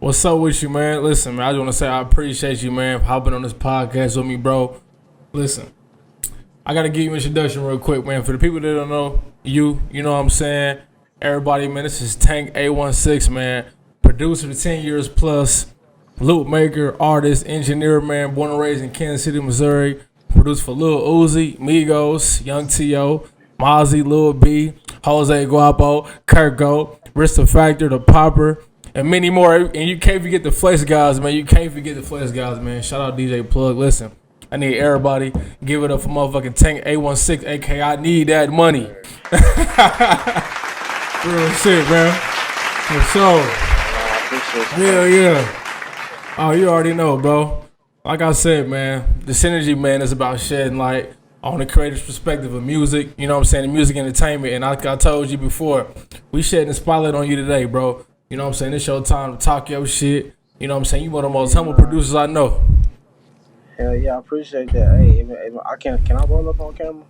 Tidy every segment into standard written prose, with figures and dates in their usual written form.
What's up with you, man? Listen, man, I just want to say I appreciate you, man, for hopping on this podcast with me, bro. Listen, I got to give you an introduction real quick, man. For the people that don't know you know what I'm saying? Everybody, man, this is Tank A16, man. Producer for 10 years plus, loop maker, artist, engineer, man, born and raised in Kansas City, Missouri. Produced for Lil Uzi, Migos, Young T.O., Mozzie, Lil B, Jose Guapo, Kirko, Rista Factor, The Popper, and many more. And you can't forget the Flex guys, man. You can't forget the Flex guys, man. Shout out DJ Plug. Listen, I need everybody. Give it up for motherfucking Tank A16, aka I need that money. Real shit, man. For sure. Yeah. Oh, you already know, bro. Like I said, man, the Cynergy, man, is about shedding light on the creator's perspective of music. You know what I'm saying? The music entertainment. And like I told you before, we shedding the spotlight on you today, bro. You know what I'm saying? It's your time to talk your shit. You know what I'm saying? You one of the most humble producers I know. Hell yeah, I appreciate that. Hey, can I roll up on camera?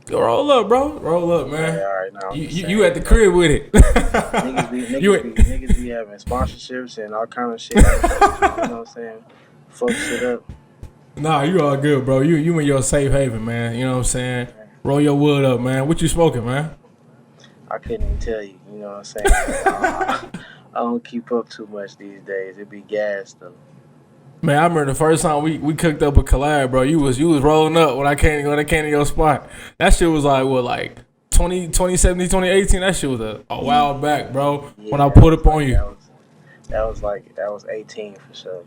Go roll up, bro. Roll up, man. All right, now you at the crib with it. niggas be having sponsorships and all kind of shit. You know what I'm saying? Fuck shit up. Nah, you all good, bro. You in your safe haven, man. You know what I'm saying? Roll your wood up, man. What you smoking, man? I couldn't even tell you. You know what I'm saying? I don't keep up too much these days. It be gas though. Man, I remember the first time we cooked up a collab, bro. You was rolling up when I came to your spot. That shit was like what, like 2017, 2018. That shit was a while back, bro. Yeah, when I put up on you. That was 18 for sure.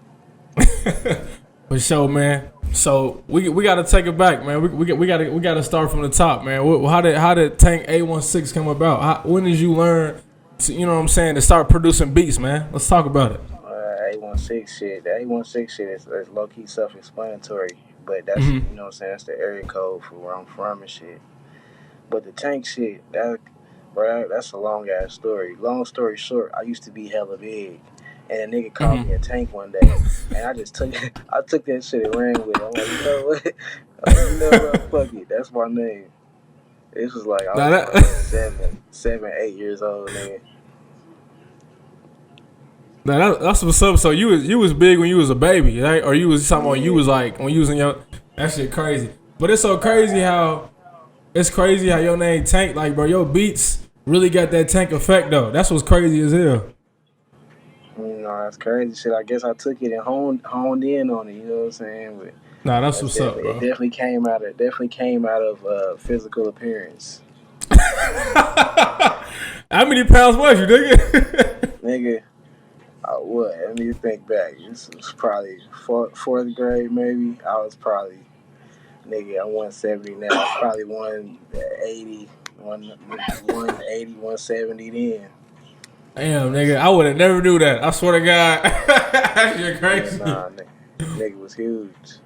For sure, man. So we gotta take it back, man. We gotta start from the top, man. How did Tank A16 come about? When did you learn to, you know what I'm saying, to start producing beats, man? Let's talk about it. A16 shit. The A16 shit is low key self explanatory, but that's you know what I'm saying, that's the area code for where I'm from and shit. But the Tank shit, that's a long ass story. Long story short, I used to be hella big. And a nigga called me a tank one day, and I just took that shit and ran with it. I'm like, you know what? Fuck it. That's my name. This was like I was like 7, 8 years old, nigga. Now that's what's up. So you was big when you was a baby, right? Or you was talking about you was like when you was in your, that shit crazy. But it's so crazy how your name Tank, like, bro, your beats really got that Tank effect though. That's what's crazy as hell. That's crazy shit. I guess I took it and honed in on it. You know what I'm saying? But that's what's up, bro. It definitely came out of physical appearance. How many pounds was you, nigga? Nigga, what? Let me think back. This was probably fourth grade, maybe. I was probably, nigga, I'm 170 now. I was probably 180, 170 then. Damn, nigga, I would have never knew that. I swear to God. That shit crazy. Nah, nigga was huge.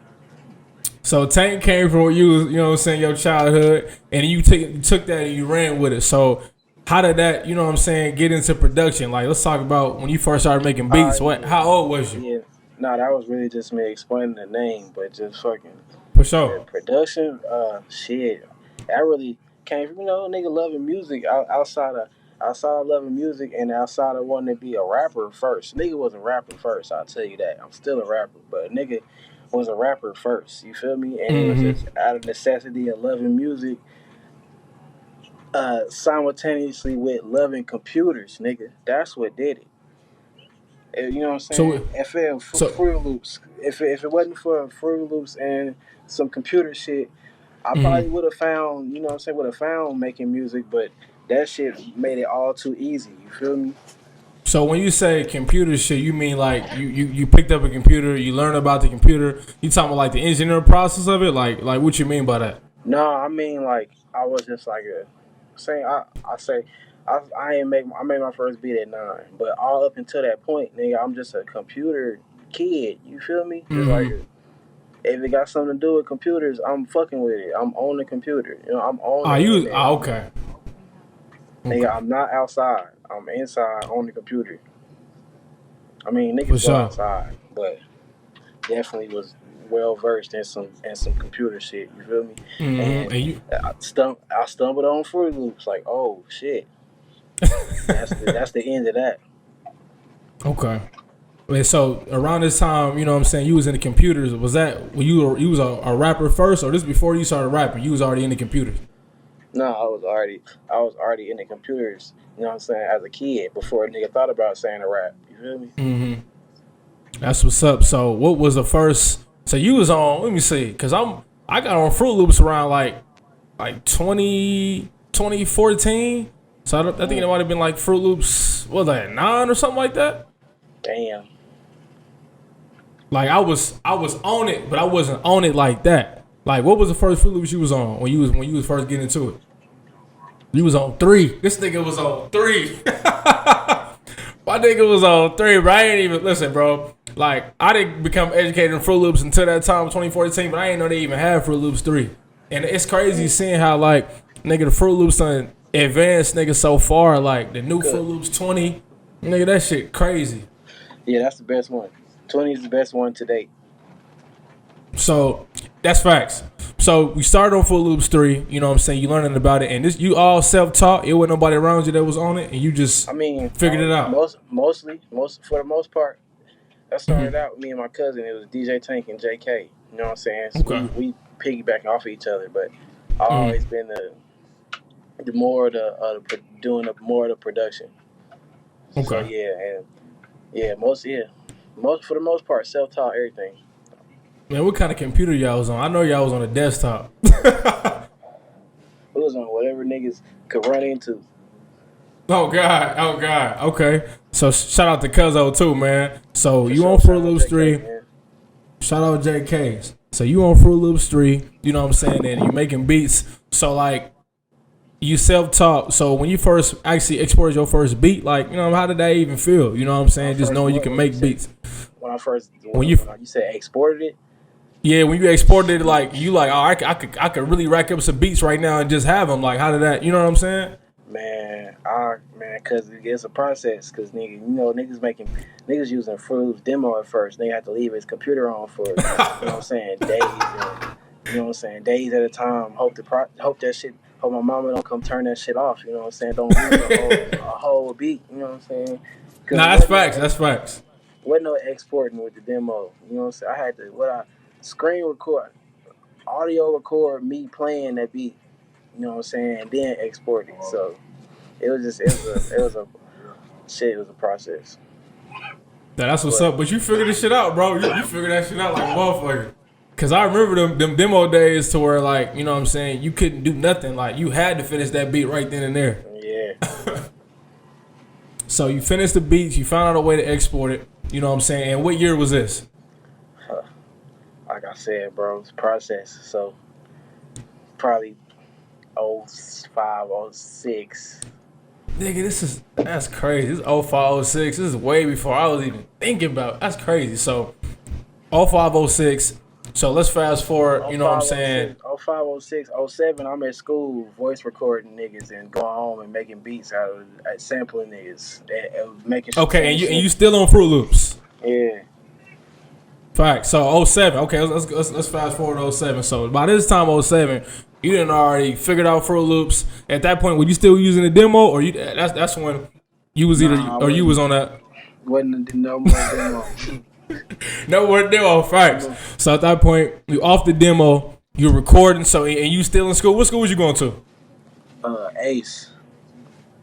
So Tank came from you know what I'm saying, your childhood, and you took that and you ran with it. So how did that, you know what I'm saying, get into production? Like, let's talk about when you first started making beats. How old was you? Yeah, that was really just me explaining the name, but just fucking. For sure. Production, shit. I really came from, nigga loving music outside of loving music and outside of wanting to be a rapper first. Nigga was a rapper first, I'll tell you that. I'm still a rapper, but nigga was a rapper first. You feel me? And it was just out of necessity of loving music, simultaneously with loving computers, nigga. That's what did it. You know what I'm saying? Fruit Loops. If it wasn't for Fruit Loops and some computer shit, I probably would have found, you know what I'm saying, found making music, but that shit made it all too easy. You feel me? So when you say computer shit, you mean like you picked up a computer, you learned about the computer. You talking about like the engineering process of it? Like what you mean by that? No, I mean like I was just like I made my first beat at 9, but all up until that point, nigga, I'm just a computer kid. You feel me? Just like if it got something to do with computers, I'm fucking with it. I'm on the computer. I'm on. Okay. Nigga, I'm not outside. I'm inside on the computer. I mean, niggas go outside, but definitely was well versed in some computer shit. You feel me? And I stumbled on Fruit Loops. Like, oh shit, that's the end of that. Okay. And so around this time, you know what I'm saying, you was in the computers. Was that when you was a rapper first, or this before you started rapping? You was already in the computers. No, I was already in the computers. You know what I'm saying? As a kid, before a nigga thought about saying a rap. You feel me? Mm-hmm. That's what's up. So what was the first? So you was on. Let me see, cause I got on Fruit Loops around like 2014. So I think it might have been like Fruit Loops. What was that, 9 or something like that? Damn. Like I was on it, but I wasn't on it like that. Like what was the first Fruit Loops you was on when you was first getting into it? You was on 3. This nigga was on 3. My nigga was on 3, bro. I ain't even listen, bro. Like I didn't become educated in Fruit Loops until that time, 2014. But I didn't know they even had Fruit Loops 3. And it's crazy seeing how like nigga the Fruit Loops done advanced nigga so far. Like the new Good. Fruit Loops 20, nigga that shit crazy. Yeah, that's the best one. 20 is the best one to date. So that's facts. So we started on Fruit Loops 3, you know what I'm saying? You learning about it, and this you all self-taught. It wasn't nobody around you that was on it, and you just figured it out. Mostly for the most part, that started out with me and my cousin. It was DJ Tank and JK. You know what I'm saying? So Okay. we piggybacking off of each other, but I've always been the more of doing more of the production. Okay. So most for the most part, self-taught everything. Man, what kind of computer y'all was on? I know y'all was on a desktop. It was on whatever niggas could run into. Oh God. Okay. So shout out to Cuzzo too, man. So For you sure, on Fruit shout out Loops JK, 3. man. Shout out JK's. So you on Fruit Loops 3, you know what I'm saying, and you making beats. So like you self-taught. So when you first actually exported your first beat, like, you know, how did that even feel? You know what I'm saying? Just knowing you can make beats. When you said exported it. Yeah, when you exported it, like you like, oh, I could really rack up some beats right now and just have them. Like, how did that? You know what I'm saying? Man, cause it's a process. Cause niggas using Fruit Loops demo at first. They have to leave his computer on for you know what I'm saying days. And, you know what I'm saying, days at a time. Hope my mama don't come turn that shit off. You know what I'm saying? Don't lose a whole beat. You know what I'm saying? Nah, that's facts. That's facts. Wasn't no exporting with the demo. You know what I'm saying? I had to screen record, audio record me playing that beat. You know what I'm saying? And then export it. So it was a process. That's what's up. But you figured this shit out, bro. You figured that shit out like a motherfucker. Cause I remember them demo days to where like, you know what I'm saying, you couldn't do nothing. Like you had to finish that beat right then and there. Yeah. So you finished the beats, you found out a way to export it. You know what I'm saying? And what year was this? Like I said, bro, it's a process. So probably 05, 06. Nigga, that's crazy. This is 05, 06. This is way before I was even thinking about it. That's crazy. So 05, 06. So let's fast forward, you know what I'm saying? 05, 06, 07, I'm at school voice recording niggas and going home and making beats out of sampling niggas and making shit. Okay, and you still on Fruit Loops. Yeah. Fact. So 07. Okay, let's fast forward 07. So by this time 07, you didn't already figured out Fruit Loops. At that point, were you still using the demo, or that's when you was you was on that? Wasn't no more demo. No more demo. Facts. So at that point, you off the demo, you're recording. So and you still in school. What school was you going to? Ace.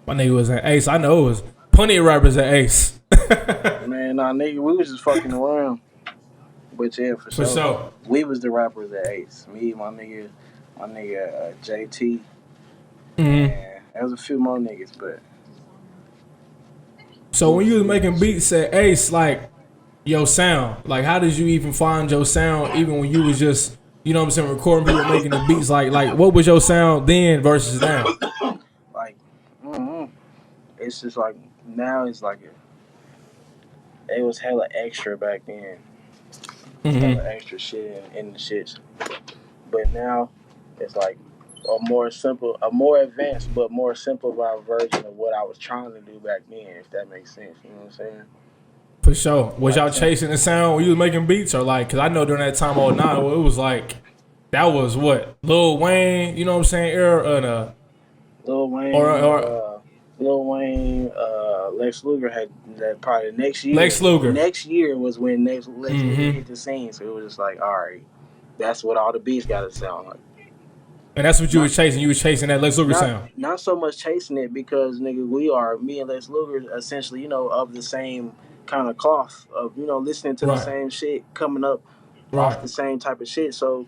My nigga was at Ace. I know it was plenty of rappers at Ace. Man, nah, nigga, we was just fucking around. But yeah, for sure. We was the rappers at Ace. Me, my nigga JT. And there was a few more niggas, but. So when you was making beats at Ace, like your sound, like how did you even find your sound? Even when you was just, you know what I'm saying, recording people making the beats, like what was your sound then versus now? Like, it's just like now it's like it was hella extra back then. Hella extra shit in the shits. But now it's like a more advanced but more simplified version of what I was trying to do back then, if that makes sense. You know what I'm saying? For sure. Was y'all chasing the sound when you was making beats, or like, cause I know during that time 09, it was like, that was what? Lil Wayne, you know what I'm saying, era, Lil Wayne, or Lil Wayne, Lex Luger had that probably next year. Lex Luger. Next year was when Lex Luger Mm-hmm. hit the scene, so it was just like, all right, that's what all the beats got to sound like. And that's what you Not was chasing. You was chasing that Lex Luger not sound. not so much chasing it because nigga, me and Lex Luger essentially, of the same kind of cloth of listening to the Right. same shit, coming up off Right. the same type of shit. So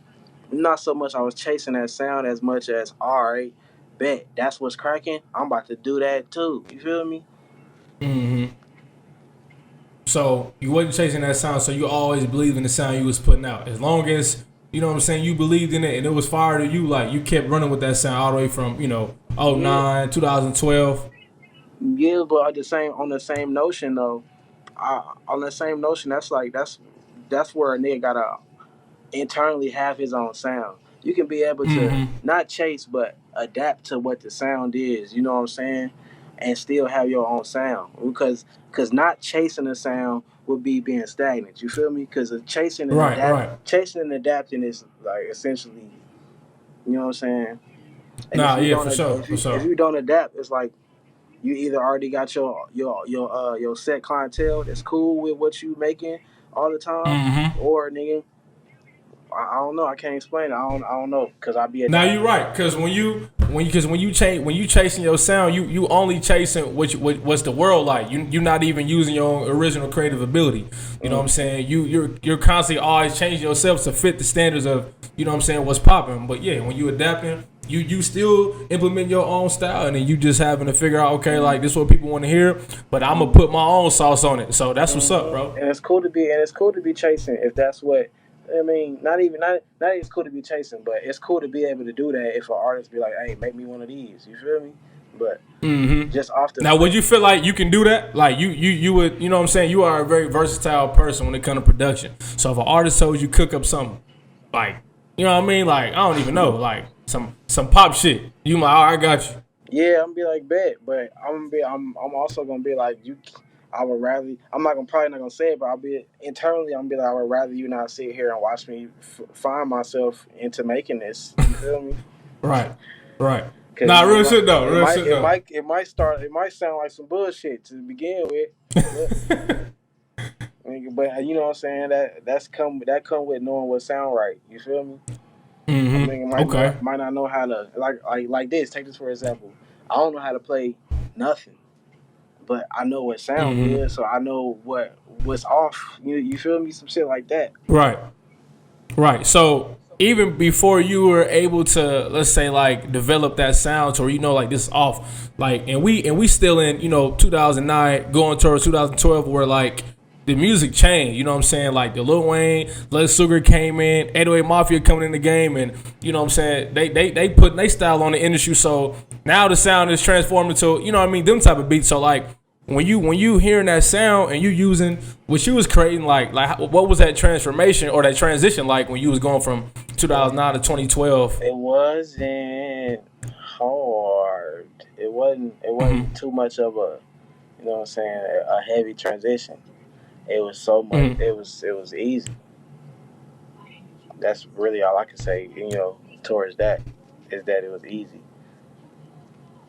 not so much I was chasing that sound as much as all right, bet that's what's cracking. I'm about to do that too. You feel me? Mm-hmm. So you wasn't chasing that sound, so you always believed in the sound you was putting out. As long as, you know what I'm saying, you believed in it and it was fire to you, like you kept running with that sound all the way from, Yeah, 09, 2012. yeah, but at the same on the same notion though, on the same notion, that's where a nigga gotta internally have his own sound. You can be able to Mm-hmm. not chase but adapt to what the sound is, you know what I'm saying? And still have your own sound. Because not chasing a sound would be being stagnant. You feel me? Because Right, right. chasing and adapting is like essentially, you know what I'm saying? And Nah, yeah, for sure, for if sure. you don't adapt, it's like you either already got your set clientele that's cool with what you making all the time, Mm-hmm. or nigga, I don't know. I can't explain it. I don't know because I be Now you're adapting. right, because when you chasing your sound, you only chasing what's the world like. You're not even using your own original creative ability. You know what I'm Mm. saying? You're constantly always changing yourself to fit the standards of, you know what I'm saying, what's popping. But yeah, when you adapting, you still implement your own style, and then you just having to figure out, okay, like this is what people want to hear, but I'm gonna put my own sauce on it. So that's what's up, bro. And it's cool to be chasing if that's what. I mean, not even it's cool to be chasing, but it's cool to be able to do that if an artist be like, "Hey, make me one of these." You feel me? But Mm-hmm. just off the Now, would flip, you feel like you can do that? Like you would, you know what I'm saying? You are a very versatile person when it comes to production. So if an artist told you cook up something, like, you know what I mean? Like, I don't even know, like some pop shit. You like, all right, I got you. yeah, I'm gonna be like bet, but I'm also gonna be like you. I would rather. I'm not gonna probably not gonna say it, but I'll be internally. I'm gonna be like, I would rather you not sit here and watch me find myself into making this. You feel me? Right, right. Because Nah, real shit though, real shit though. it might sound like some bullshit to begin with, but you know what I'm saying, that come with knowing what sound right. You feel me? I Mm-hmm. mean, Okay. might not know how to like this. Take this for example. I don't know how to play nothing, but I know what sound Mm-hmm. good, so I know what's off. You feel me? Some shit like that. Right. Right. So even before you were able to, let's say, like develop that sound, or like this off, like, and we still in 2009 going towards 2012, where like the music changed. You know what I'm saying? Like the Lil Wayne, Lex Luger came in, 808 Mafia coming in the game, and you know what I'm saying? They put their style on the industry. So now the sound is transformed into what I mean, them type of beats. So like when you hearing that sound and you using what you was creating, like what was that transformation or that transition like when you was going from 2009 to 2012? It wasn't hard. It wasn't Mm-hmm. too much of a what I'm saying, a heavy transition. It was so much. Mm-hmm. It was easy. That's really all I can say. Towards that is that it was easy.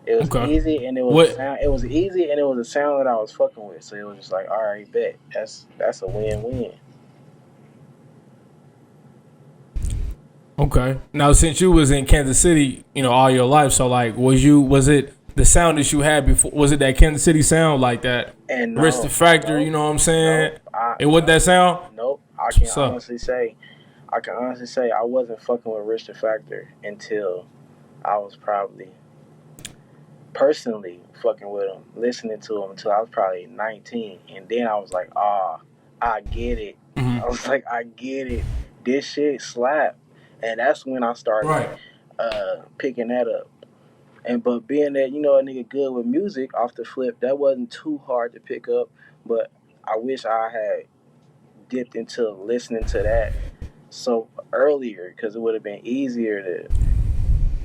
It was Okay. easy, and it was a What? sound. It was easy, and it was a sound that I was fucking with. So it was just like, all right, bet. That's a win-win. Okay. Now since you was in Kansas City, all your life, so like was it the sound that you had before? Was it that Kansas City sound like that? And Rich the no, Factor, you no, know what I'm saying? no. It wasn't that sound? Nope. What's up? I can honestly say I wasn't fucking with Rich the Factor until I was probably personally fucking with him, listening to him until I was probably 19. And then I was like, I get it. I Mm-hmm. was like, I get it. This shit slap. And that's when I started Right. picking that up. And but being that, a nigga good with music off the flip, that wasn't too hard to pick up. But I wish I had dipped into listening to that so earlier because it would have been easier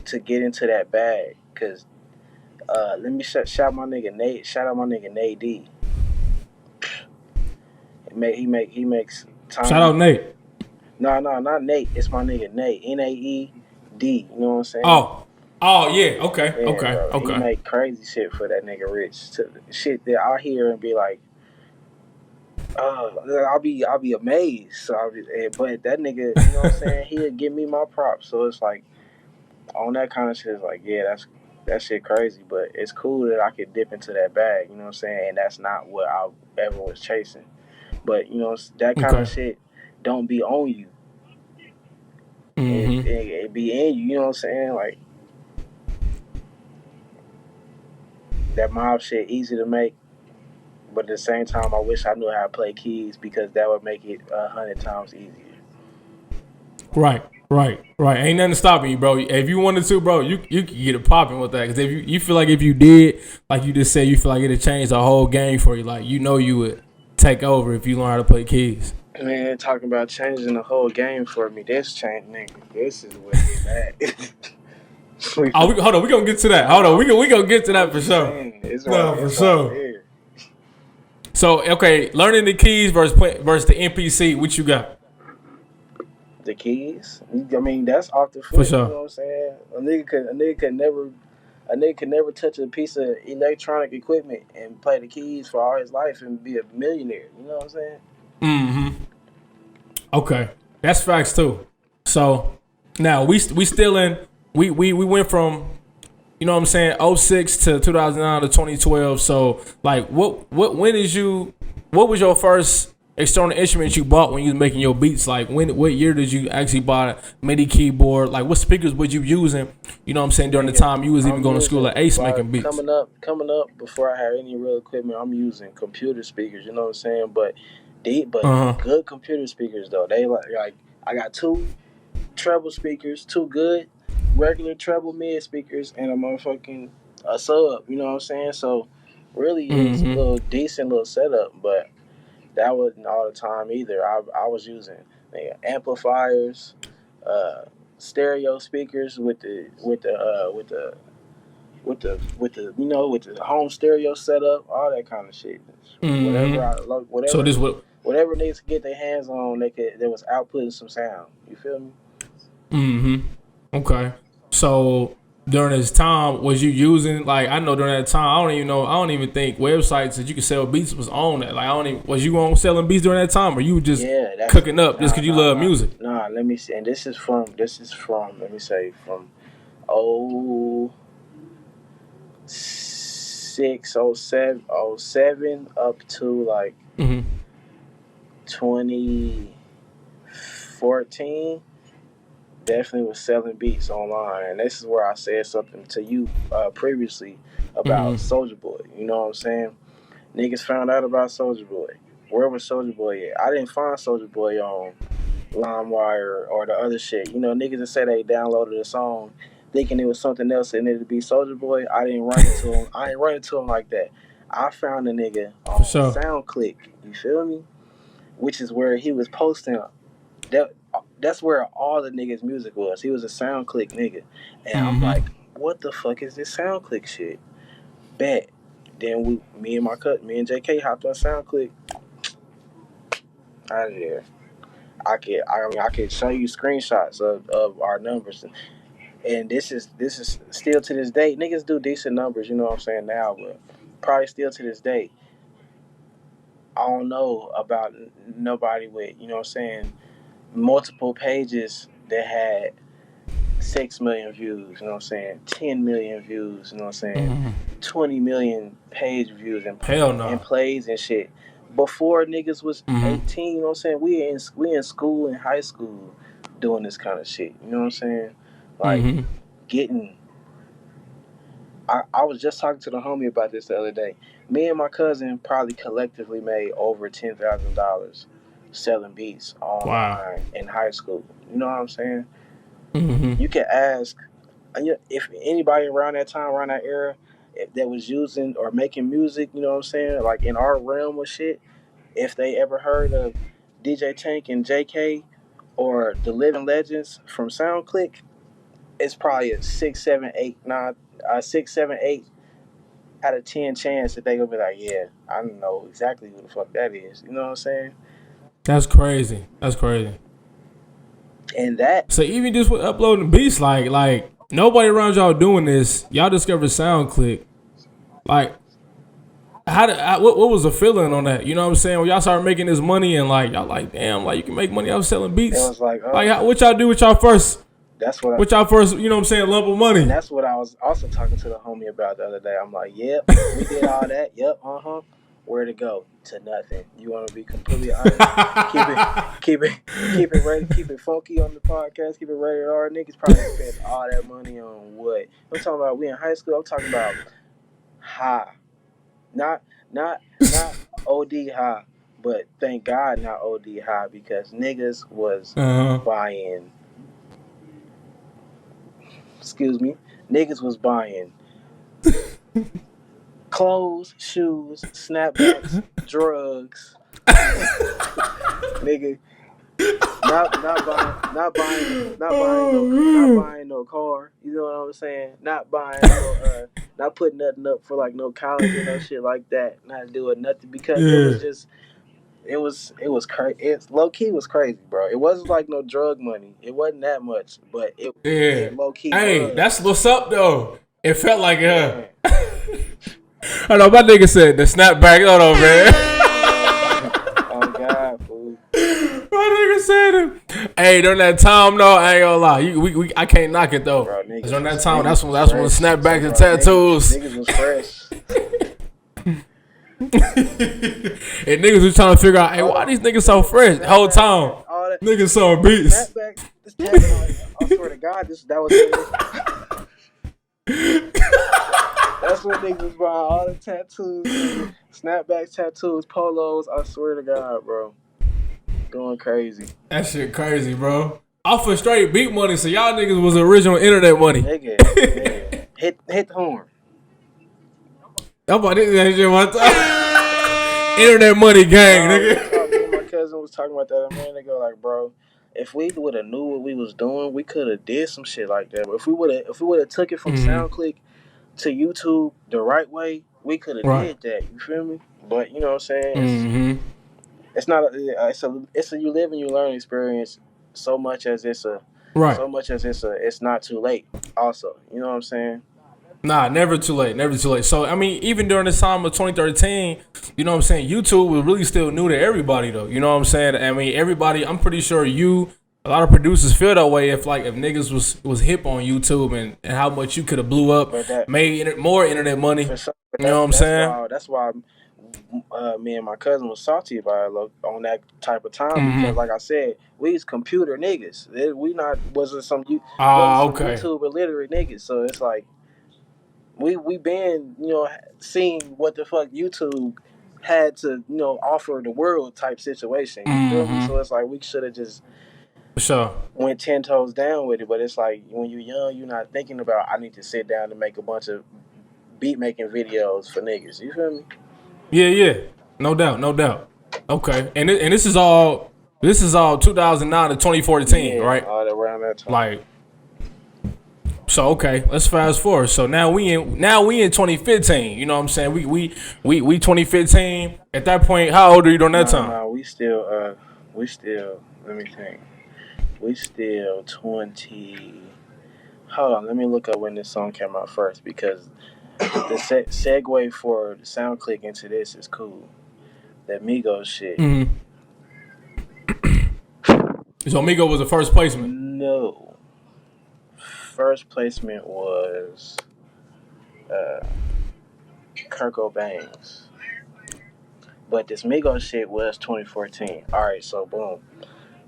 to get into that bag. Because let me shout my nigga Nate. Shout out my nigga Nate D. He makes Shout time. out Nate. No, not Nate. It's my nigga Nate. Naed. You know what I'm saying? Oh. Oh yeah, okay, Yeah, okay, bro. He okay, make crazy shit for that nigga Rich. Shit that I hear and be like, I'll be amazed. But that nigga, you know what I'm saying? He'll give me my props. So it's like on that kind of shit. It's like, yeah, that shit crazy. But it's cool that I could dip into that bag. You know what I'm saying? And that's not what I ever was chasing. But you know that kind of okay. shit don't be on you. It, Mm-hmm. it, it be in you. You know what I'm saying? Like that mob shit easy to make. But at the same time, I wish I knew how to play keys because that would make it 100 times easier. Right, right. Ain't nothing stopping you, bro. If you wanted to, bro, you can get it popping with that. Because if you feel like if you did, like you just said, you feel like it'd change the whole game for you. Like you would take over if you learn how to play keys. Man, talking about changing the whole game for me. This change, nigga. This is what it at. Oh, hold on, we gonna get to that. Hold on, No, we gonna get to I'm that for just sure. saying. No, for It's right sure. there. So okay, learning the keys versus the NPC. What you got? The keys. I mean, that's off the For foot. You know sure. what I'm saying? A nigga could never touch a piece of electronic equipment and play the keys for all his life and be a millionaire. You know what I'm saying? Mm-hmm. Okay, that's facts too. So now we still in. We went from, you know what I'm saying, '06 to 2009 to 2012. So like what was your first external instrument you bought when you was making your beats? Like what year did you actually buy a MIDI keyboard? Like what speakers was you using? You know what I'm saying, during the Nigga, time you was even I'm going to school using at Ace by making beats. coming up before I had any real equipment. I'm using computer speakers. You know what I'm saying? But Uh huh. good computer speakers though. They like I got two treble speakers, two good regular treble mid speakers, and a motherfucking a sub. You know what I'm saying? So really, it was a Mm-hmm. little decent little setup, but that wasn't all the time either. I was using amplifiers, uh, stereo speakers with the with the home stereo setup, all that kind of shit. Whatever Mm-hmm. I lo- So whatever this what? whatever niggas could get their hands on, there was outputting some sound. You feel me? Mm-hmm. Okay. So during this time, was you using, like, I know during that time, I don't even think websites that you could sell beats was on that. Like I don't even, was you on selling beats during that time, or you were just Yeah, that's cooking up just nah because you nah love nah music? nah. Let me see. And this is from let me say from oh 06, oh seven up to like Mm-hmm. 2014. Definitely was selling beats online, and this is where I said something to you previously about Mm-hmm. Soldier Boy. You know what I'm saying? Niggas found out about Soldier Boy. Where was Soldier Boy at? I didn't find Soldier Boy on LimeWire or the other shit. You know, niggas that say they downloaded a song thinking it was something else and it'd be Soldier Boy. I didn't run into him. I ain't run into him like that. I found the nigga For on sure. SoundClick. You feel me? Which is where he was posting. That that's where all the niggas' music was. He was a SoundClick nigga, and I'm Mm-hmm. like, what the fuck is this SoundClick shit? Bet. Then me and JK hopped on SoundClick. Out of there. I could show you screenshots of our numbers, and this is still to this day. Niggas do decent numbers, you know what I'm saying now, but probably still to this day. I don't know about nobody with you know what I'm saying multiple pages that had 6 million views, you know what I'm saying, 10 million views, you know what I'm saying, Mm-hmm. 20 million page views Hell and no. plays and shit. Before niggas was Mm-hmm. 18, you know what I'm saying? We in school in high school doing this kind of shit. You know what I'm saying? Like Mm-hmm. getting I was just talking to the homie about this the other day. Me and my cousin probably collectively made over $10,000 selling beats Wow. online in high school. You know what I'm saying? Mm-hmm. You can ask if anybody around that time, around that era, if that was using or making music, you know what I'm saying, like in our realm of shit, if they ever heard of DJ Tank and JK or the Living Legends from SoundClick, it's probably a 6, 7, 8 out of 10 chance that they gonna be like, yeah, I don't know exactly who the fuck that is. You know what I'm saying? That's crazy. That's crazy. And that, So even just with uploading beats, like nobody around y'all doing this. Y'all discovered SoundClick. Like, what was the feeling on that? You know what I'm saying? When y'all started making this money and like y'all like, damn, like you can make money out of selling beats. It was like, what y'all do with y'all first? That's what with y'all first, you know what I'm saying, lump of money. And that's what I was also talking to the homie about the other day. I'm like, yep, we did all that. Yep, Where to go? To nothing. You want to be completely honest? keep it ready, keep it funky on the podcast. Keep it rated R. Niggas probably spent all that money on what? I'm talking about. We in high school. I'm talking about high, not OD high, but thank God not OD high because niggas was buying. Excuse me, niggas was buying clothes, shoes, snapbacks, drugs. Nigga, not buying no car. You know what I'm saying? Not buying no, not putting nothing up for like no college or no shit like that. Not doing nothing because it was just. It was crazy. It's low key was crazy, bro. It wasn't like no drug money. It wasn't that much, but it low key. Hey, was. That's what's up though. It felt like I know my nigga said the snapback. Hold on, man. Oh God, fool. My nigga said it. Hey, during that time though, I ain't gonna lie. I can't knock it though. Bro, during that time, that's when the snapbacks and tattoos. Niggas was fresh. And niggas was trying to figure out, hey, why these niggas so fresh the whole time? Niggas so beats. I swear to God, that was that's what niggas was buying. All the tattoos, snapbacks, tattoos, polos. I swear to God, bro. Going crazy. That shit crazy, bro. Off of straight beat money, so y'all niggas was original internet money. Nigga. Hit the horn. I'm about to do that shit one time. Internet money gang, nigga. My cousin was talking about that a minute ago. Like, bro, if we would have knew what we was doing, we could have did some shit like that. But if we would have took it from SoundClick to YouTube the right way, we could have did that. You feel me? But you know what I'm saying? It's not. It's a you live and you learn experience. So much as it's not too late. Also, you know what I'm saying? Nah, never too late. Never too late. So, I mean, even during this time of 2013, you know what I'm saying, YouTube was really still new to everybody, though. You know what I'm saying? I mean, everybody, I'm pretty sure a lot of producers feel that way if niggas was hip on YouTube and how much you could have blew up, made more internet money. Sure. You know what I'm saying? That's why me and my cousin was salty about it on that type of time because, like I said, we's computer niggas. We wasn't some YouTube illiterate niggas. So it's like, we been, seeing what the fuck YouTube had to, offer the world type situation. You feel me? So it's like we should have just went 10 toes down with it. But it's like when you're young, you're not thinking about I need to sit down and make a bunch of beat making videos for niggas. You feel me? Yeah. No doubt. Okay. And this is all 2009 to 2014, right? All around that time. Like. So okay, let's fast forward. So now we in 2015. You know what I'm saying? We 2015. At that point, how old are you during that time? No, we still. Let me think. We still 20. Hold on, let me look up when this song came out first because the segue for the SoundClick into this is cool. That Migos shit. So Migos was the first placement? No. First placement was Kurt Cobain's. But this Migos shit was 2014. Alright, so boom.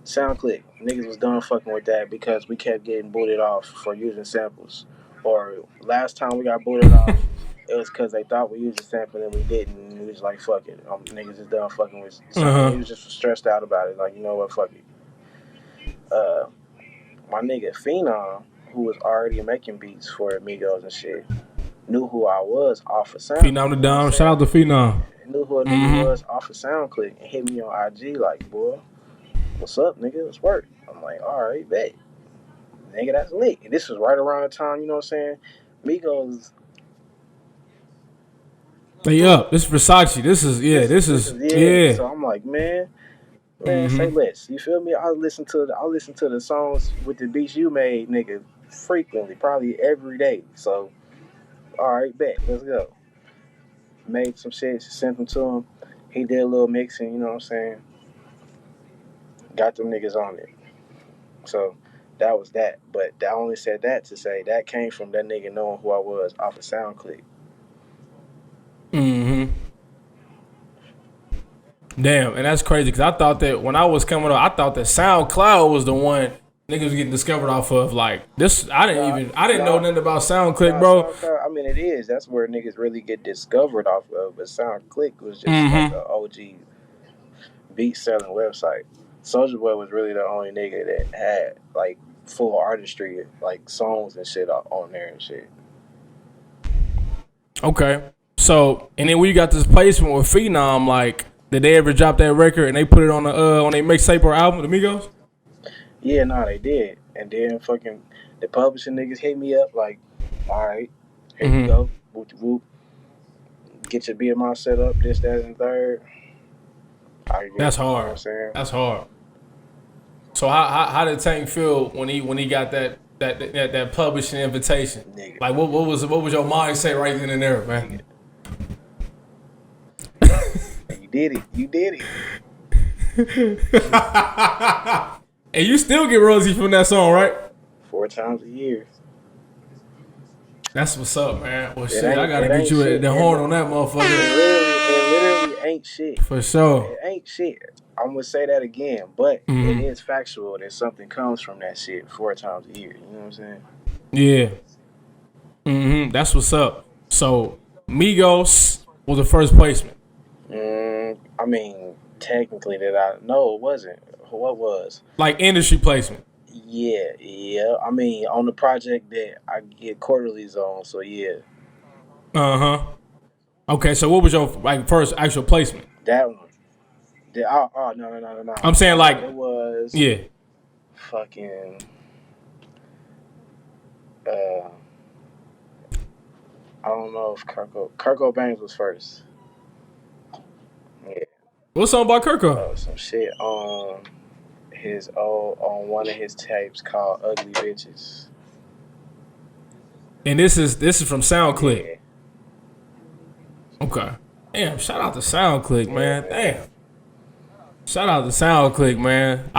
SoundClick. Niggas was done fucking with that because we kept getting booted off for using samples. Or last time we got booted off, it was because they thought we used a sample and we didn't. And we was like, fuck it. Niggas is done fucking with something. He was just stressed out about it. Like, you know what, fuck it. My nigga Phenom, who was already making beats for Amigos and shit, knew who I was off of SoundClick. Phenom the Dom. Shout out to Phenom. Knew who a nigga was off of SoundClick and hit me on IG like, boy, what's up, nigga? Let's work. I'm like, all right, bet. Nigga, that's lit. And this was right around the time, you know what I'm saying? Migos. They up. This is Versace. This is. So I'm like, man, say less. You feel me? I'll listen to the songs with the beats you made, nigga, frequently, probably every day. So, all right, bet, let's go. Made some shit, sent them to him. He did a little mixing, you know what I'm saying? Got them niggas on it. So that was that. But I only said that to say that came from that nigga knowing who I was off of SoundClick. Mm-hmm. Damn, and that's crazy because I thought that when I was coming up, I thought that SoundCloud was the one niggas was getting discovered off of. Like this, I didn't know nothing about SoundClick, bro. SoundCloud, I mean, it is. That's where niggas really get discovered off of. But SoundClick was just like an OG beat selling website. Soulja Boy was really the only nigga that had like full artistry, like songs and shit on there and shit. Okay, so and then when you got this placement with Phenom, like did they ever drop that record and they put it on the on their mixtape or album, the Migos? Yeah, no, they did. And then fucking the publishing niggas hit me up like, all right, here you go, whoop whoop. Get your BMI set up, this, that, and third. That's hard. You know what I'm saying? That's hard. So how did Tank feel when he got that publishing invitation? Nigga. Like what was your mindset right then and there, man? You did it. And you still get royalties from that song, right? 4 times a year. That's what's up, man. Well, shit, I gotta get you the horn on that motherfucker. It literally ain't shit. For sure. It ain't shit. I'm gonna say that again, but it is factual that something comes from that shit 4 times a year. You know what I'm saying? Yeah. That's what's up. So Migos was the first placement. I mean, technically, it wasn't. What was? Like industry placement. Yeah. I mean, on the project that I get quarterlies on, so yeah. Okay, so what was your first actual placement? That one. No. I'm saying like it was. Yeah. Fucking. I don't know if Kirko Bangs was first. Yeah. What song by Kirko? Some shit on one of his tapes called Ugly Bitches. And this is from SoundClick. Yeah. Okay. Damn, shout out to SoundClick, man. Damn. Shout out to SoundClick, man.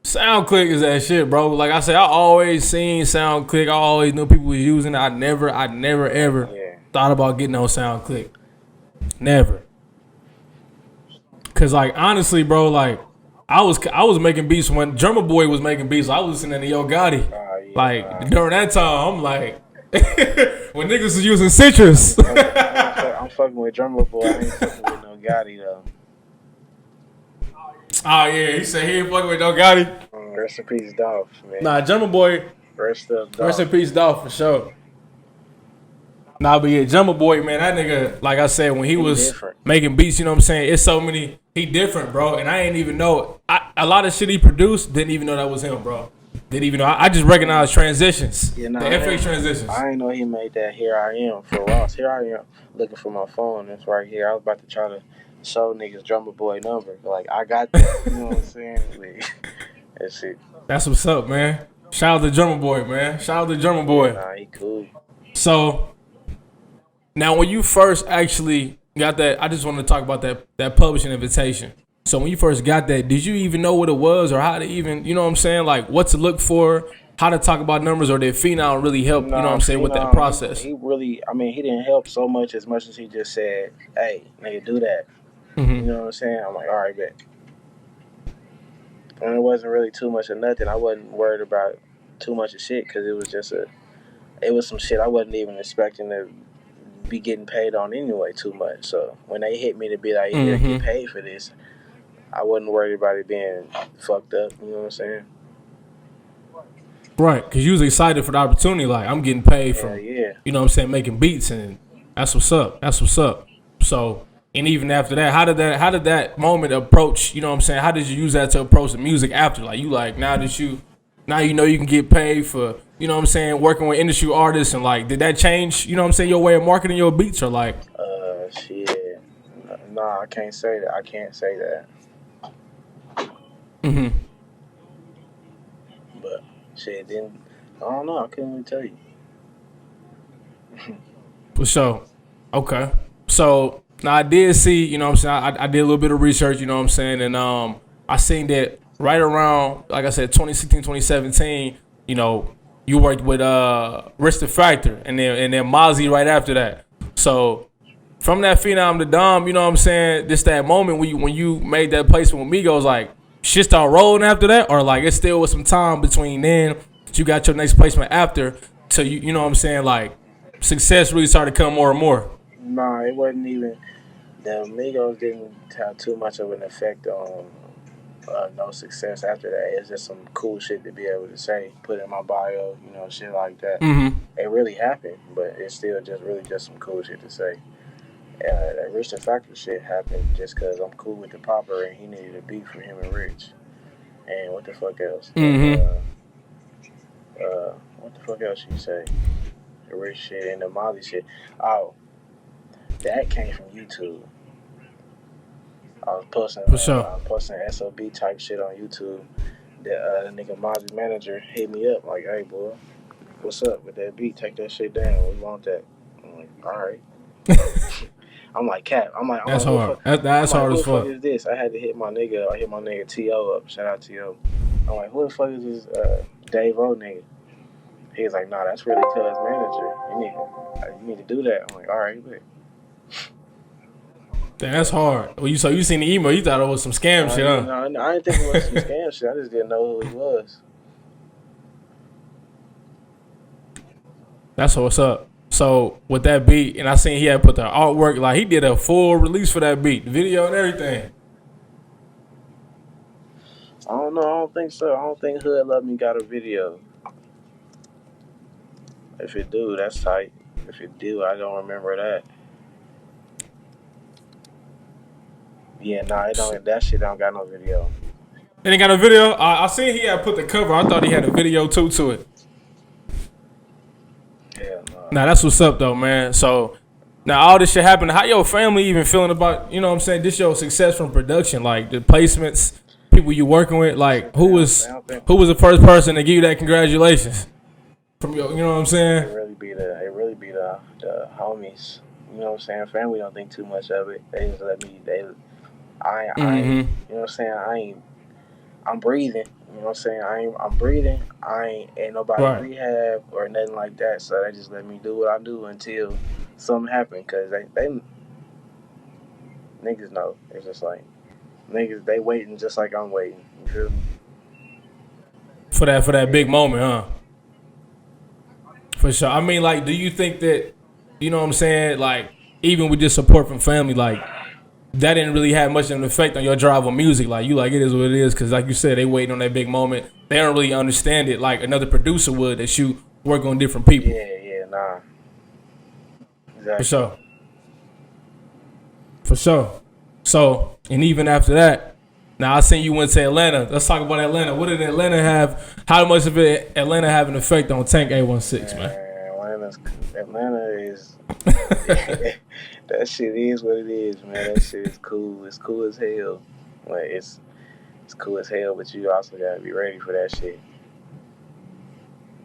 SoundClick is that shit, bro. Like I said, I always seen SoundClick. I always knew people was using it. I never ever thought about getting on SoundClick. Never. Cause like honestly, bro, like I was making beats when Drummer Boy was making beats. So I was listening to Yo Gotti. During that time, I'm like, when niggas was using citrus. I'm fucking with Drummer Boy. I ain't fucking with no Gotti though. Oh yeah, he said he ain't fucking with no Gotti. Rest in peace, Dolph, man. Nah, Drummer Boy. Rest in peace, Dolph, for sure. Nah, but yeah, Drummer Boy, man, that nigga, like I said, when he was different. Making beats, you know what I'm saying? It's so many. He different, bro. And I ain't even know. A lot of shit he produced, didn't even know that was him, bro. Didn't even know. I just recognized transitions. The FX transitions. I didn't know he made that Here I Am for Ross. Here I am looking for my phone. It's right here. I was about to try to show niggas Drummer Boy number. Like, I got that. You know what I'm saying? That shit. That's what's up, man. Shout out to Drummer Boy, man. Shout out to Drummer Boy. Nah, he cool. So, now when you first actually got that, I just want to talk about that publishing invitation. So when you first got that, did you even know what it was or how to even, you know what I'm saying, like what to look for, how to talk about numbers, or did Phenom really help, you know what I'm saying, with that process? He really, I mean, he didn't help so much as he just said, hey, nigga, do that. You know what I'm saying? I'm like, all right, bet. And it wasn't really too much of nothing. I wasn't worried about too much of shit because it was just it was some shit I wasn't even expecting to be getting paid on anyway too much. So when they hit me to be like, yeah, get paid for this, I wasn't worried about it being fucked up. You know what I'm saying? Right, because you was excited for the opportunity. Like, I'm getting paid for, you know what I'm saying, making beats, and that's what's up. That's what's up. So, and even after that, how did that moment approach, you know what I'm saying? How did you use that to approach the music after? Like, you like, now you know you can get paid for, you know what I'm saying, working with industry artists, and like, did that change, you know what I'm saying, your way of marketing your beats, or like? Shit. Nah, I can't say that. I can't say that. But shit, then don't know. I couldn't even tell you. For sure. Okay. So now I did see, you know what I'm saying, I did a little bit of research, you know what I'm saying, and I seen that right around, like I said, 2016, 2017, you know, you worked with Rich the Factor and then Mozzie right after that. So from that Phenom to Dom, you know what I'm saying, this that moment when you made that placement with Migos, like shit start rolling after that, or like it still was some time between then that you got your next placement after to you know what I'm saying, like success really started to come more and more. Nah, it wasn't even. The Migos didn't have too much of an effect on no success after that. It's just some cool shit to be able to say, put in my bio, shit like that. Mm-hmm. It really happened, but it's still just really just some cool shit to say. That Rich the Factor shit happened just because I'm cool with the popper and he needed a beat for him and Rich. And what the fuck else? Mm-hmm. What the fuck else you say? The Rich shit and the Molly shit. Oh, that came from YouTube. For sure. I was posting SOB type shit on YouTube. The nigga Mozzie manager hit me up like, "Hey boy, what's up with that beat? Take that shit down. We want that." I'm like, "All right." I'm like, "Cap." That's Who the hard. fuck? That's hard Who as the fuck fuck. is this? I had to hit my nigga. I hit my nigga To up. Shout out To. I'm like, "Who the fuck is this Dave O nigga?" He was like, "Nah, that's really Cuz manager. You need to do that." I'm like, "All right, but." Damn, that's hard. Well, you seen the email, you thought it was some scam shit, Yeah, huh? no, I didn't think it was some scam shit. I just didn't know who he was. That's what's up. So with that beat, and I seen he had put the artwork, like he did a full release for that beat, the video and everything. I don't know. I don't think so. I don't think Hood Love Me got a video. If it do, that's tight. If it do, I don't remember that. Yeah, nah, it don't. That shit don't got no video. And he got a video. I seen he had put the cover. I thought he had a video too to it. Hell no. Now that's what's up though, man. So now all this shit happened. How your family even feeling about, you know what I'm saying, this your success from production, like the placements, people you working with, like They don't, they don't think who was the first person to give you that congratulations from your, you know what I'm saying? it really be the homies. You know what I'm saying? Family don't think too much of it. They just let me. I ain't. Mm-hmm. You know what I'm saying? I ain't. I'm breathing. You know what I'm saying? I'm breathing. Ain't nobody Right. rehab or nothing like that. So they just let me do what I do until something happen. Cause they niggas know. It's just like niggas. They waiting just like I'm waiting. You feel me? For that big Yeah. moment, huh? For sure. I mean, like, do you think that, you know what I'm saying, like, even with this support from family, like, that didn't really have much of an effect on your drive on music? Like, you like, it is what it is, because like you said, they waiting on that big moment. They don't really understand it like another producer would, that you work on different people. Yeah. Nah. For Exactly. sure. For sure. So, and even after that, now I seen you went to Atlanta. Let's talk about Atlanta. What did Atlanta have? How much of it Atlanta have an effect on Tank A16, man? Atlanta is that shit is what it is, man. That shit is cool. It's cool as hell. Like it's cool as hell, but you also gotta be ready for that shit.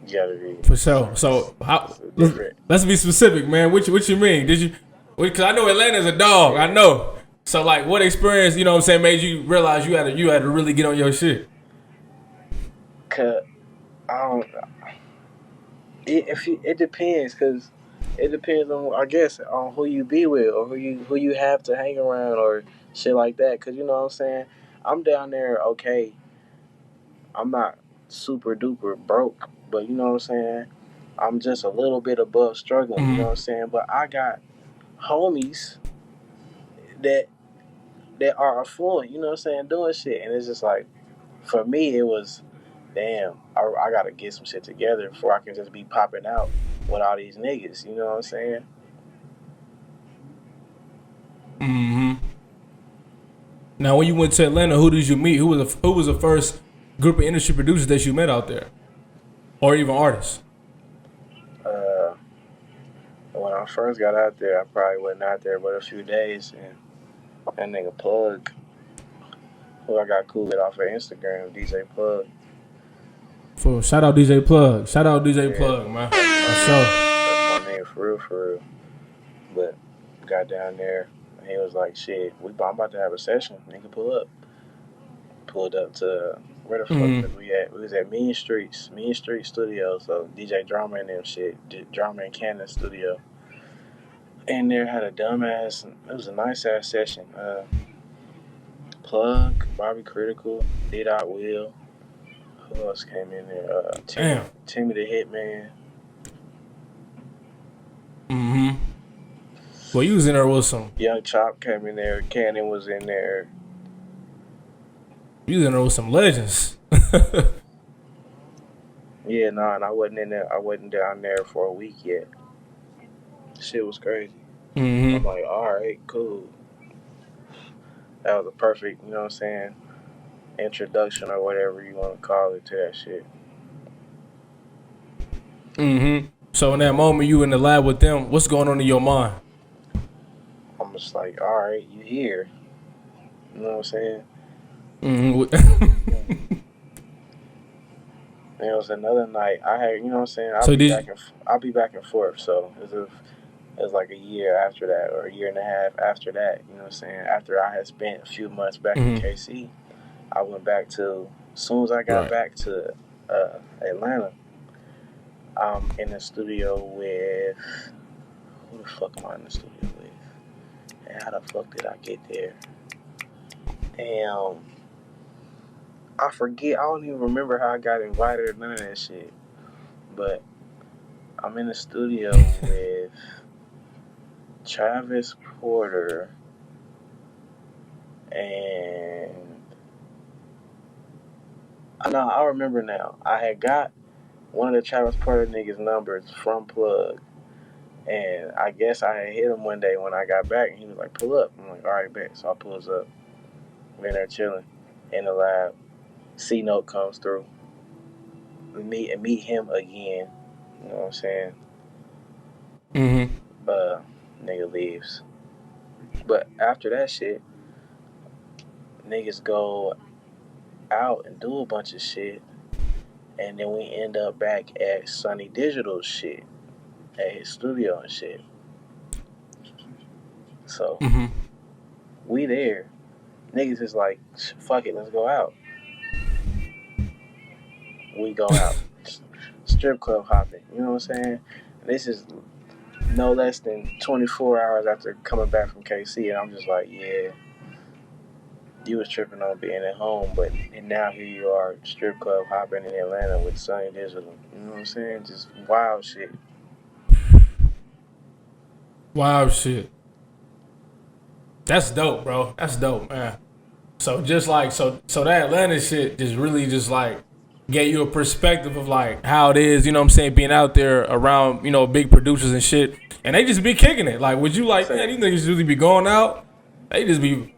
You gotta be. For sure. So It's how? different. Let's be specific, man. What you mean? Did you? Because I know Atlanta's a dog. I Yeah. know. So like, what experience? You know what I'm saying? Made you realize you had to really get on your shit. Cause I don't. It depends, cause it depends on, I guess, on who you be with or who you have to hang around or shit like that. Cause you know what I'm saying. I'm down there. Okay, I'm not super duper broke, but you know what I'm saying. I'm just a little bit above struggling. You know what I'm Mm-hmm. saying. But I got homies that are affluent. You know what I'm saying, doing shit, and it's just like for me, it was damn. I gotta get some shit together before I can just be popping out with all these niggas. You know what I'm saying. Mm-hmm. Now, when you went to Atlanta, who did you meet? Who was the first group of industry producers that you met out there, or even artists? Uh, when I first got out there, I probably wasn't out there but a few days, and that nigga Plug, who I got cool with off of Instagram, DJ Plug. For shout out DJ Plug. Shout out DJ Yeah, Plug, man. For sure. that's my name for real. But got down there, and he was like, "Shit, I'm about to have a session. Nigga, pull up." Pulled up to where the fuck Mm-hmm. was we at? We was at Mean Street Studio. So DJ Drama and them shit, Drama and Cannon Studio. And there had a dumbass. It was a nice ass session. Plug, Bobby Critical, D. Dot Will. Who else came in there? Damn. Timmy the Hitman. Mm-hmm. Well, you was in there with some. Young Chop came in there. Cannon was in there. You was in there with some legends. Yeah, nah, and I wasn't in there. I wasn't down there for a week yet. Shit was crazy. Mm-hmm. I'm like, all right, cool. That was a perfect, you know what I'm saying, introduction or whatever you want to call it to that shit. Mm-hmm. So in that moment, you in the lab with them. What's going on in your mind? I'm just like, all right, you here. You know what I'm saying? Mm-hmm. And it was another night. I had, you know what I'm saying. I'll be back and forth. So it was like a year after that, or a year and a half after that. You know what I'm saying? After I had spent a few months back in KC, I went back to. As soon as I got back to Atlanta, I'm in the studio with. Who the fuck am I in the studio with? And how the fuck did I get there? Damn. I forget. I don't even remember how I got invited or none of that shit. But I'm in the studio with Travis Porter and I remember now. I had got one of the Travis Porter niggas' numbers from Plug, and I guess I had hit him one day when I got back, and he was like, "Pull up." I'm like, "All right, bet." So I pulls up. We're in there chilling in the lab. C note comes through. We meet him again. You know what I'm saying? Mm-hmm. Nigga leaves. But after that shit, niggas go out and do a bunch of shit, and then we end up back at Sunny Digital shit, at his studio and shit. So we there. Niggas is like, fuck it, let's go out. We go out. Strip club hopping. You know what I'm saying? This is no less than 24 hours after coming back from KC, and I'm just like, yeah, you was tripping on being at home, and now here you are, strip club hopping in Atlanta with Sunny Digital. You know what I'm saying? Just wild shit. Wild shit. That's dope, bro. That's dope, man. So just like so that Atlanta shit just really just like gave you a perspective of like how it is, you know what I'm saying, being out there around, you know, big producers and shit. And they just be kicking it. Like, would you like, man, these niggas really be going out? They just be.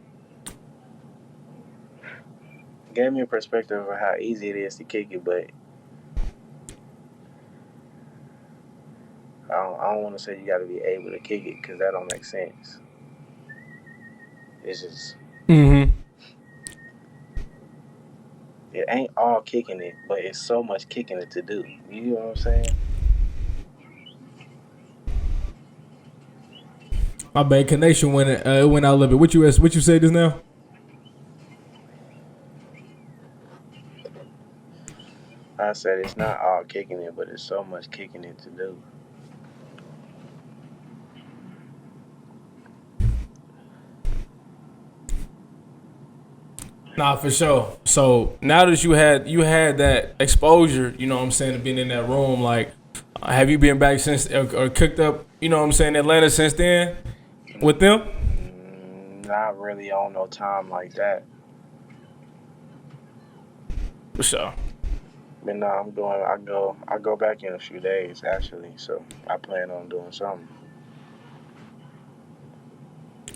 Gave me a perspective of how easy it is to kick it, but I don't want to say you got to be able to kick it because that don't make sense. It's just. It ain't all kicking it, but it's so much kicking it to do. You know what I'm saying? My bad connection went out a little bit. What you say just now? I said it's not all kicking it, but it's so much kicking it to do. Nah, for sure. So now that you had that exposure, you know what I'm saying, to being in that room, like, have you been back since or cooked up, you know what I'm saying, Atlanta since then with them? Not really on no time like that. For sure. But no, I go back in a few days actually, so I plan on doing something.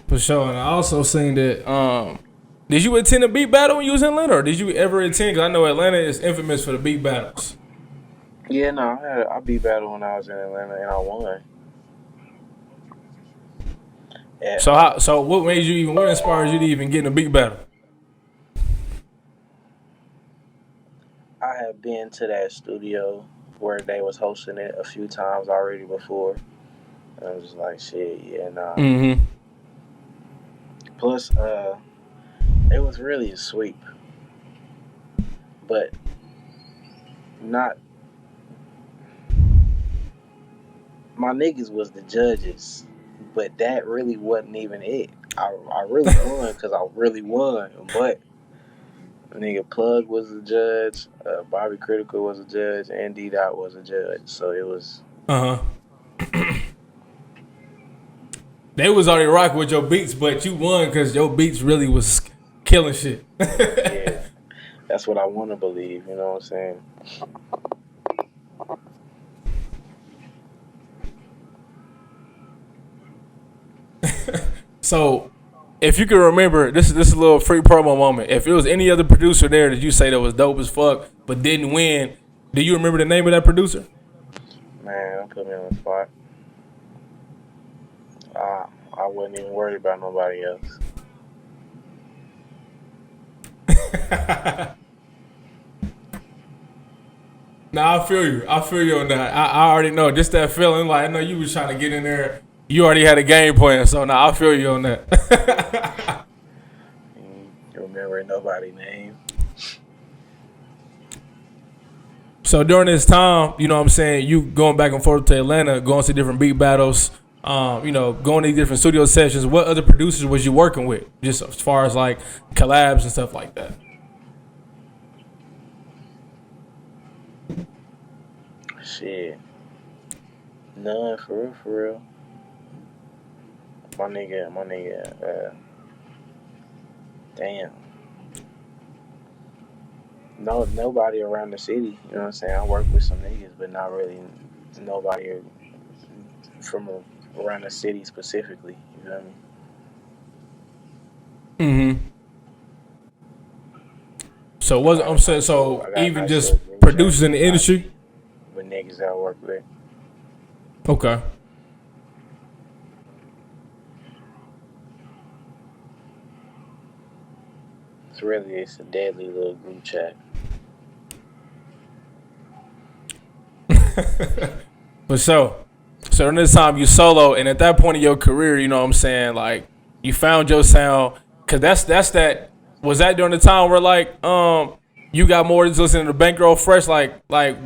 For sure. And I also seen that did you attend a beat battle when you was in Atlanta, or did you ever attend? Because I know Atlanta is infamous for the beat battles. Yeah, no, I beat battle when I was in Atlanta and I won. Yeah. So what inspired you to even get in a beat battle? I have been to that studio where they was hosting it a few times already before. And I was just like, shit, yeah, nah. Mm-hmm. Plus, it was really a sweep, but not my niggas was the judges, but that really wasn't even it. I really won because I really won, but nigga Plug was a judge, Bobby Critical was a judge, and D Dot was a judge. So it was. Uh huh. They was already rocking with your beats, but you won because your beats really was killing shit. Yeah, that's what I want to believe. You know what I'm saying? So, if you can remember, this is a little free promo moment. If it was any other producer there that you say that was dope as fuck but didn't win, do you remember the name of that producer? Man, don't put me on the spot. I wasn't even worried about nobody else. Nah, I feel you. I feel you on that. I already know. Just that feeling, like I know you was trying to get in there. You already had a game plan, so now I feel you on that. You remember nobody's name? So during this time, you know what I'm saying, you going back and forth to Atlanta, going to different beat battles, going to different studio sessions. What other producers was you working with? Just as far as like collabs and stuff like that. Shit, none for real, for real. My nigga, damn. No, nobody around the city. You know what I'm saying? I work with some niggas, but not really nobody from around the city specifically. You know what I mean? Mm-hmm. So I was got I'm a saying nice little, so I got a even nice just little group chat producers in the industry. with niggas that I work with. Okay. It's a deadly little group chat. For sure. So during this time you solo, and at that point in your career, you know what I'm saying, like you found your sound, cause that's that. Was that during the time where like you got more just listening to Bankroll Fresh? Like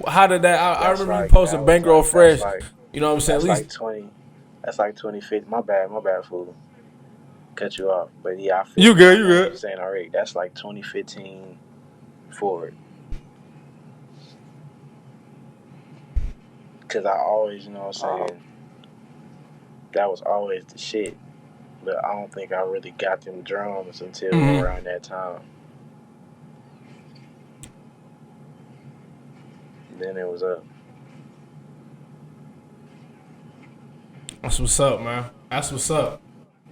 how did that? I That's remember you like posting Bankroll Fresh. You know what I'm saying? At that's least like 20. That's like 2050. My bad, fool. Cut you off, but yeah, I feel you you. good, I you know what you're good. saying already. That's like 2015 forward. Cause I always, you know what I'm saying, that was always the shit. But I don't think I really got them drums until Mm-hmm. around that time. Then it was up. That's what's up, man. That's what's up.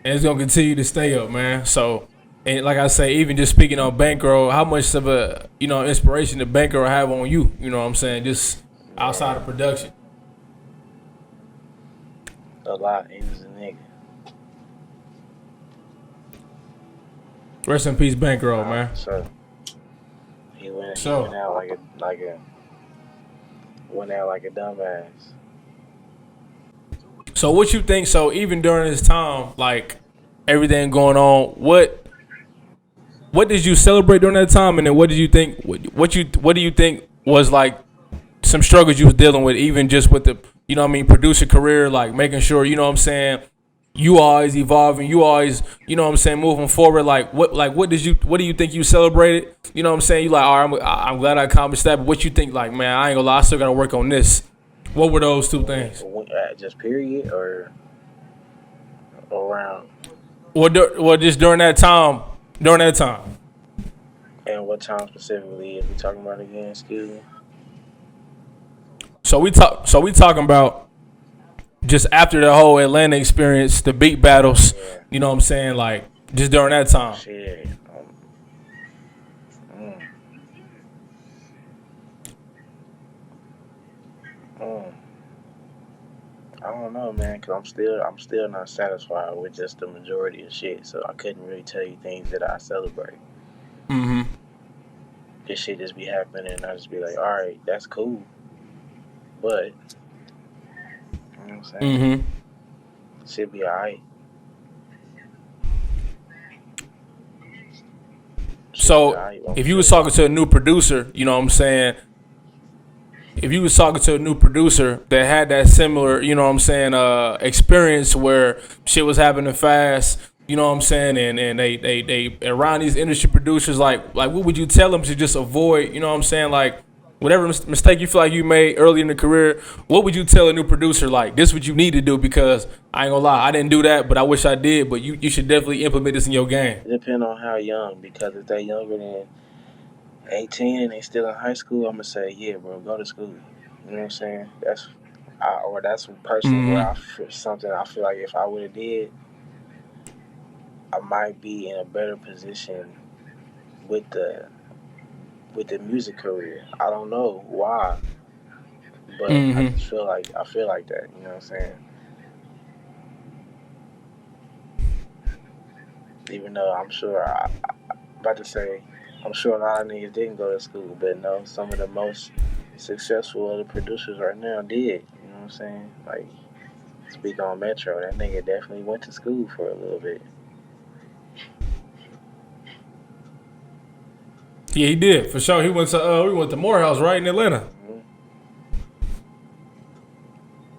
And it's gonna continue to stay up, man. So, and like I say, even just speaking on Bankroll, how much of a inspiration did Bankroll have on you? You know what I'm saying? Just outside Man, of production. a lot. He was a nigga. Rest in peace, Bankroll, man. So he went So, out went out like a dumbass. so what you think? So even during this time, like everything going on, what did you celebrate during that time? And then what did you think? What do you think was like some struggles you was dealing with, even just with the producer career, like making sure what I'm saying, you always evolving, you always what I'm saying, moving forward. What do you think you celebrated? You know what I'm saying? You like, all right, I'm glad I accomplished that. But what you think? Like, man, I ain't gonna lie, I still gotta work on this. What were those two things? Just period or around. Well, just during that time. During that time. And what time specifically is we talking about again? Excuse me. So we talking about just after the whole Atlanta experience, the beat battles. Yeah. You know what I'm saying? Like just during that time. Shit. Mm, mm. I don't know, man, cause I'm still not satisfied with just the majority of shit. So I couldn't really tell you things that I celebrate. Mm-hmm. this shit just be happening, and I just be like, all right, that's cool, but you know what I'm saying? Mm-hmm. Should be alright. Should be So alright. if you was talking to a new producer, you know what I'm saying? If you was talking to a new producer that had that similar, you know what I'm saying, experience where shit was happening fast, you know what I'm saying, and they around these industry producers, like what would you tell them to just avoid, you know what I'm saying, like whatever mistake you feel like you made early in the career, what would you tell a new producer, like this what you need to do? Because I ain't gonna lie, I didn't do that, but I wish I did, but you should definitely implement this in your game. It depends on how young, because if they younger than 18 and they still in high school, I'm gonna say, yeah, bro, go to school. You know what I'm saying? That's personally where Mm-hmm. something I feel like if I would have did, I might be in a better position with the music career. I don't know why, but I Mm-hmm. just feel like that. You know what I'm saying? Even though about to say, I'm sure a lot of niggas didn't go to school, but no, some of the most successful other producers right now did. You know what I'm saying? Like, speak on Metro, that nigga definitely went to school for a little bit. Yeah, he did for sure. He went to Morehouse, right in Atlanta.